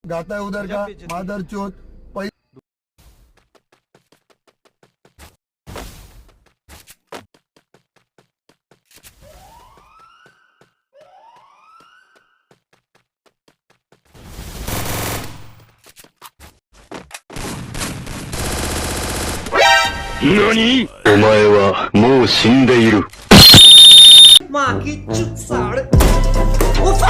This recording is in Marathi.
गाता है उधर का मादर चोत। NANI?お前はもう死んでいる。Makin cuk sar. Oh,